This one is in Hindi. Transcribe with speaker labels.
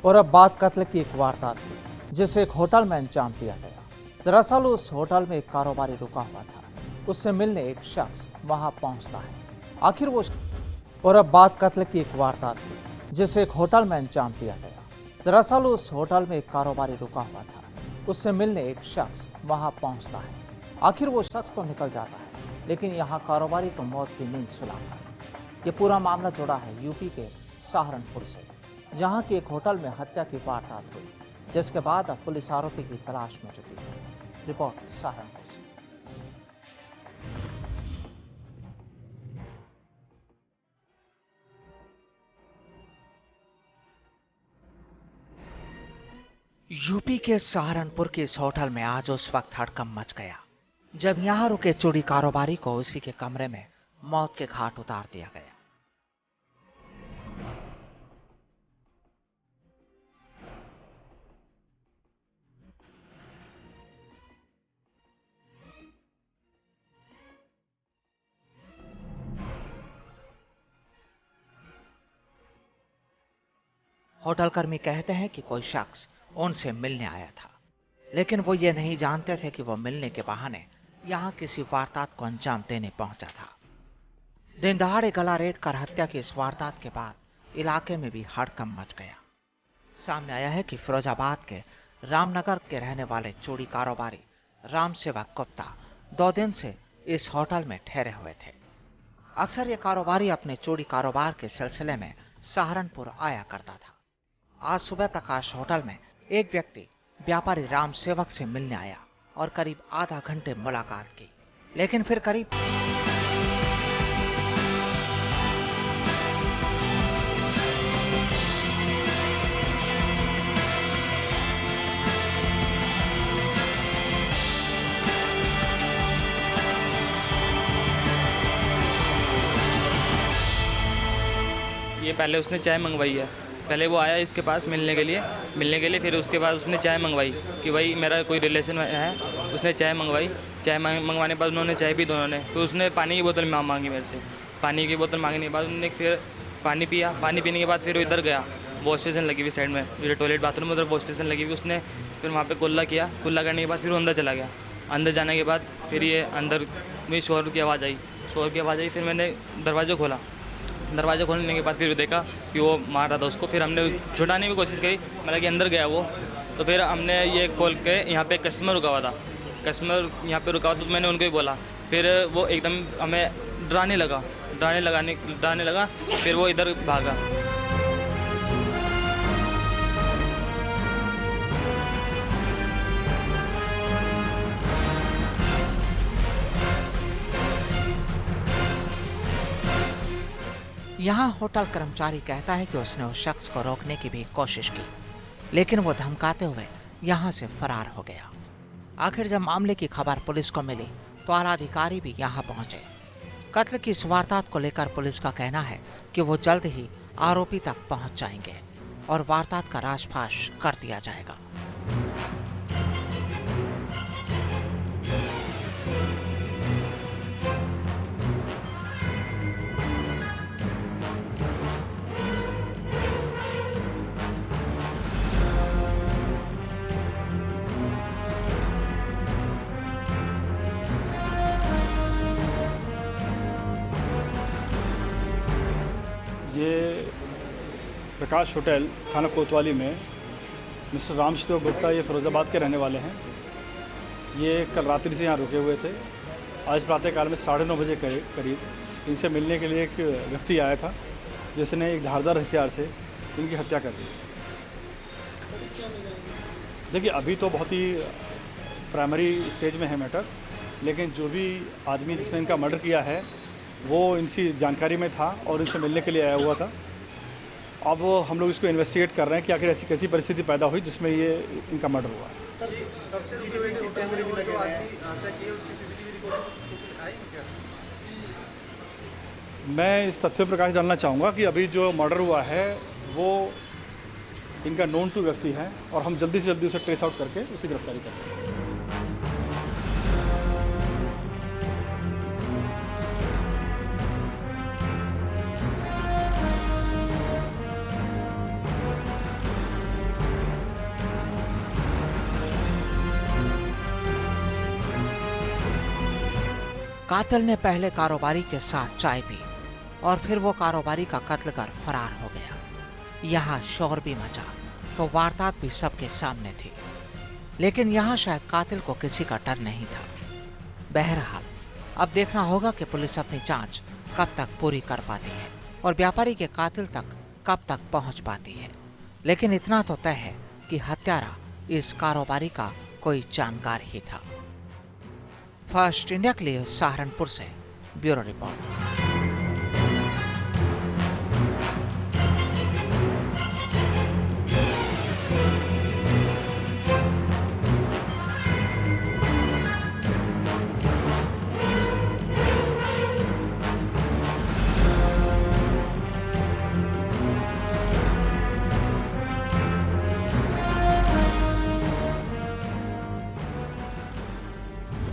Speaker 1: और अब बात कत्ल की एक वारदात की जिसे एक होटल में अंजाम दिया गया। दरअसल उस होटल में एक कारोबारी रुका हुआ था। उससे मिलने एक शख्स वहां पहुंचता है। आखिर वो और अब बात कत्ल की एक वारदात की जिसे एक होटल में अंजाम दिया गया। दरअसल उस होटल में एक कारोबारी रुका हुआ था। उससे मिलने एक शख्स वहां पहुंचता है। आखिर वो शख्स तो निकल जाता है, लेकिन यहाँ कारोबारी तो मौत की नींद सुलाता है। ये पूरा मामला जुड़ा है यूपी के सहारनपुर से, जहां की एक होटल में हत्या की वारदात हुई, जिसके बाद अब पुलिस आरोपी की तलाश में जुटी है। रिपोर्ट सहारनपुर से। यूपी के सहारनपुर के इस होटल में आज उस वक्त हड़कंप मच गया जब यहां रुके चूड़ी कारोबारी को उसी के कमरे में मौत के घाट उतार दिया गया। होटल कर्मी कहते हैं कि कोई शख्स उनसे मिलने आया था, लेकिन वो ये नहीं जानते थे कि वो मिलने के बहाने यहां किसी वारदात को अंजाम देने पहुंचा था। दिन दहाड़े गला रेत कर हत्या की इस वारदात के बाद इलाके में भी हड़कंप मच गया। सामने आया है कि फिरोजाबाद के रामनगर के रहने वाले चूड़ी कारोबारी राम सेवक गुप्ता 2 दिन से इस होटल में ठहरे हुए थे। अक्सर ये कारोबारी अपने चूड़ी कारोबार के सिलसिले में सहारनपुर आया करता था। आज सुबह प्रकाश होटल में एक व्यक्ति व्यापारी राम सेवक से मिलने आया और करीब आधा घंटे मुलाकात की, लेकिन फिर करीब
Speaker 2: ये पहले उसने चाय मंगवाई है। पहले वो आया इसके पास मिलने के लिए फिर उसके बाद उसने चाय मंगवाई कि भाई मेरा कोई रिलेशन है। उसने चाय मंगवाई। चाय मंगवाने के बाद उन्होंने चाय पी दोनों ने। फिर उसने पानी की बोतल मांगी मेरे से। पानी की बोतल मांगने के बाद उन्होंने फिर पानी पिया। पानी पीने के बाद फिर वो इधर गया, वॉश स्टेशन लगी हुई साइड में, मेरे टॉयलेट बाथरूम में उधर वॉश स्टेशन लगी हुई। उसने फिर वहाँ पर कुल्ला किया। कुल्ला करने के बाद फिर वो अंदर चला गया। अंदर जाने के बाद फिर ये अंदर में शोर की आवाज़ आई। फिर मैंने दरवाज़ा खोला। दरवाज़ा खोलने के बाद फिर देखा कि वो मार रहा था उसको। फिर हमने छुड़ाने की कोशिश करी, मतलब कि अंदर गया वो। तो फिर हमने ये कॉल के यहाँ पे कस्टमर रुका हुआ था। कस्टमर यहाँ पे रुका हुआ तो मैंने उनको ही बोला। फिर वो एकदम हमें डराने लगा। फिर वो इधर भागा।
Speaker 1: यहाँ होटल कर्मचारी कहता है कि उसने उस शख्स को रोकने की भी कोशिश की, लेकिन वो धमकाते हुए यहाँ से फरार हो गया। आखिर जब मामले की खबर पुलिस को मिली तो आला अधिकारी भी यहाँ पहुंचे। कत्ल की इस वारदात को लेकर पुलिस का कहना है कि वो जल्द ही आरोपी तक पहुंच जाएंगे और वारदात का राजफाश कर दिया जाएगा।
Speaker 3: ये प्रकाश होटल थाना कोतवाली में मिस्टर राम सेवक गुप्ता ये फिरोजाबाद के रहने वाले हैं। ये कल रात्रि से यहाँ रुके हुए थे। आज प्रातःकाल में 9:30 बजे करीब इनसे मिलने के लिए एक व्यक्ति आया था, जिसने एक धारदार हथियार से इनकी हत्या कर दी। देखिए, अभी तो बहुत ही प्राइमरी स्टेज में है मैटर, लेकिन जो भी आदमी जिसने इनका मर्डर किया है वो इनकी जानकारी में था और इनसे मिलने के लिए आया हुआ था। अब हम लोग इसको इन्वेस्टिगेट कर रहे हैं कि आखिर ऐसी कैसी परिस्थिति पैदा हुई जिसमें ये इनका मर्डर हुआ। मैं इस तथ्य पर प्रकाश डालना चाहूँगा कि अभी जो मर्डर हुआ है वो इनका नोन टू व्यक्ति है और हम जल्दी से जल्दी उसे ट्रेस आउट करके उसकी गिरफ्तारी करते हैं।
Speaker 1: कातिल ने पहले कारोबारी के साथ चाय पी और फिर वो कारोबारी का कत्ल कर फरार हो गया। यहाँ शोर भी मचा तो वारदात भी सबके सामने थी, लेकिन यहाँ शायद कातिल को किसी का डर नहीं था। बहरहाल अब देखना होगा कि पुलिस अपनी जांच कब तक पूरी कर पाती है और व्यापारी के कातिल तक कब तक पहुंच पाती है। लेकिन इतना तो तय है कि हत्यारा इस कारोबारी का कोई जानकार ही था। फर्स्ट इंडिया के लिए सहारनपुर से ब्यूरो रिपोर्ट।